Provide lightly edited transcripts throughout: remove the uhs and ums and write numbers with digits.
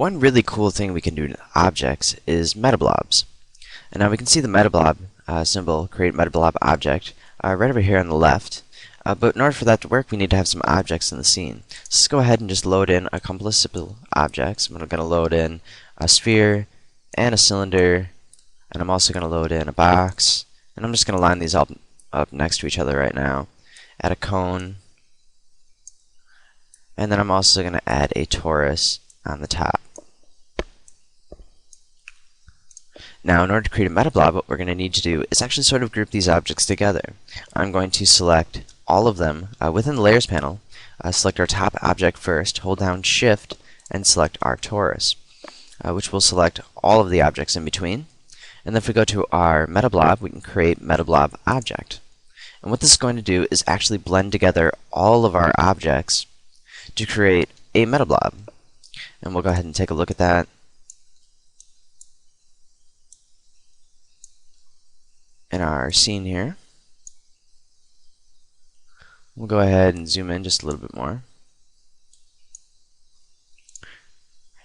One really cool thing we can do to objects is Metablobs. And now we can see the Metablob symbol, create Metablob object, right over here on the left. But in order for that to work, we need to have some objects in the scene. So let's go ahead and just load in a couple of simple objects. I'm going to load in a sphere and a cylinder, and I'm also going to load in a box. And I'm just going to line these up next to each other right now. Add a cone, and then I'm also going to add a torus on the top. Now, in order to create a metablob, what we're going to need to do is actually sort of group these objects together. I'm going to select all of them within the Layers panel, select our top object first, hold down Shift, and select our torus, which will select all of the objects in between. And then if we go to our metablob, we can create metablob object. And what this is going to do is actually blend together all of our objects to create a metablob. And we'll go ahead and take a look at that. In our scene here, we'll go ahead and zoom in just a little bit more.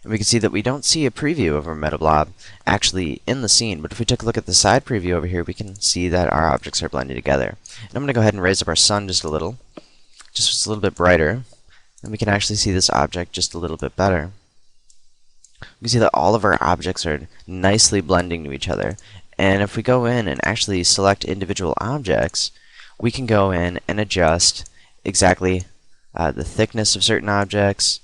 And we can see that we don't see a preview of our metablob actually in the scene, but if we take a look at the side preview over here, we can see that our objects are blended together. And I'm going to go ahead and raise up our sun just a little bit brighter, and we can actually see this object just a little bit better. We can see that all of our objects are nicely blending to each other. And if we go in and actually select individual objects, we can go in and adjust exactly the thickness of certain objects,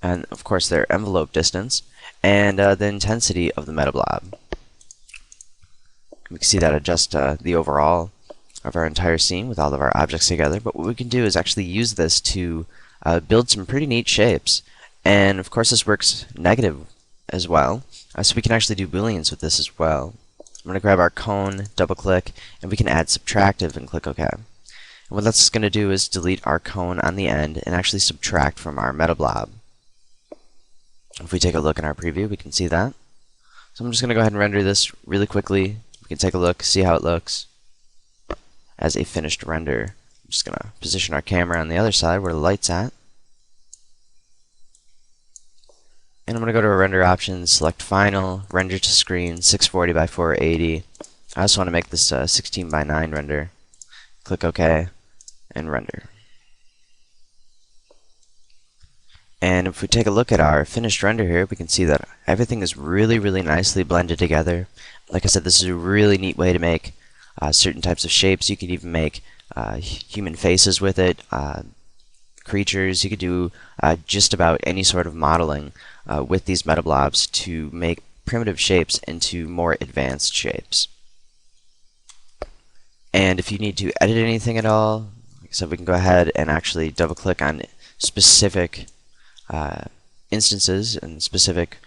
and of course their envelope distance, and the intensity of the metablob. We can see that adjust the overall of our entire scene with all of our objects together. But what we can do is actually use this to build some pretty neat shapes. And of course this works negative as well. So we can actually do Booleans with this as well. I'm going to grab our cone, double click, and we can add subtractive and click OK. And what that's going to do is delete our cone on the end and actually subtract from our metablob. If we take a look in our preview, we can see that. So I'm just going to go ahead and render this really quickly. We can take a look, see how it looks as a finished render. I'm just going to position our camera on the other side where the light's at. And I'm going to go to our render options, select Final, Render to Screen, 640 by 480. I also want to make this 16 by 9 render. Click OK, and render. And if we take a look at our finished render here, we can see that everything is really, really nicely blended together. Like I said, this is a really neat way to make certain types of shapes. You could even make human faces with it, creatures. You could do just about any sort of modeling with these metablobs to make primitive shapes into more advanced shapes. And if you need to edit anything at all, like I said, we can go ahead and actually double click on specific instances and specific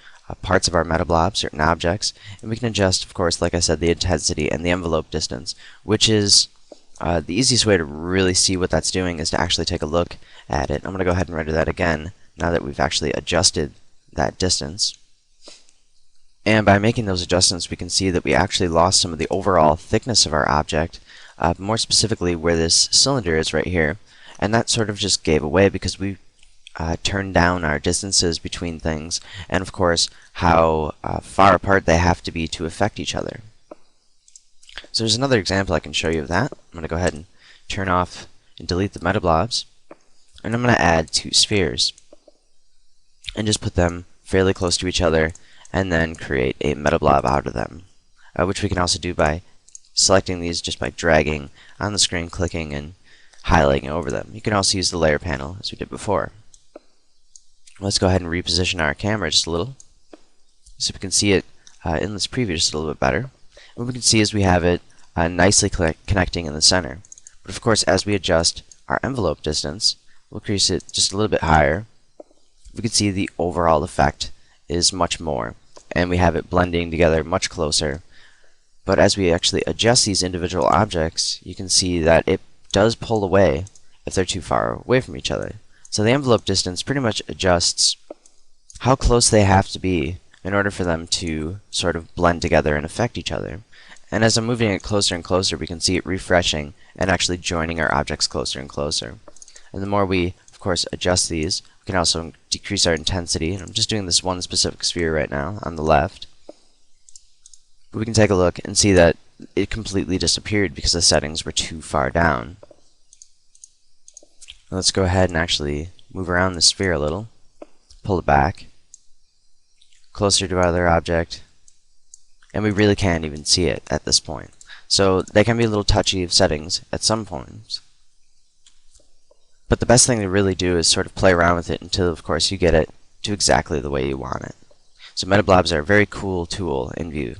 parts of our metablob, certain objects, and we can adjust, of course, like I said, the intensity and the envelope distance, which is the easiest way to really see what that's doing is to actually take a look at it. I'm going to go ahead and render that again now that we've actually adjusted that distance. And by making those adjustments, we can see that we actually lost some of the overall thickness of our object, more specifically where this cylinder is right here. And that sort of just gave away because we turned down our distances between things, and of course how far apart they have to be to affect each other. So there's another example I can show you of that. I'm going to go ahead and turn off and delete the metablobs, and I'm going to add two spheres and just put them fairly close to each other and then create a metablob out of them, which we can also do by selecting these just by dragging on the screen, clicking, and highlighting over them. You can also use the layer panel as we did before. Let's go ahead and reposition our camera just a little so we can see it in this preview just a little bit better. What we can see is we have it nicely connecting in the center. But of course, as we adjust our envelope distance, we'll increase it just a little bit higher. We can see the overall effect is much more, and we have it blending together much closer. But as we actually adjust these individual objects, you can see that it does pull away if they're too far away from each other. So the envelope distance pretty much adjusts how close they have to be in order for them to sort of blend together and affect each other. And as I'm moving it closer and closer, we can see it refreshing and actually joining our objects closer and closer. And the more we, of course, adjust these, we can also decrease our intensity, and I'm just doing this one specific sphere right now on the left. But we can take a look and see that it completely disappeared because the settings were too far down. Now let's go ahead and actually move around the sphere a little, pull it back, closer to our other object, and we really can't even see it at this point. So they can be a little touchy of settings at some points. But the best thing to really do is sort of play around with it until, of course, you get it to exactly the way you want it. So Metablobs are a very cool tool in Vue.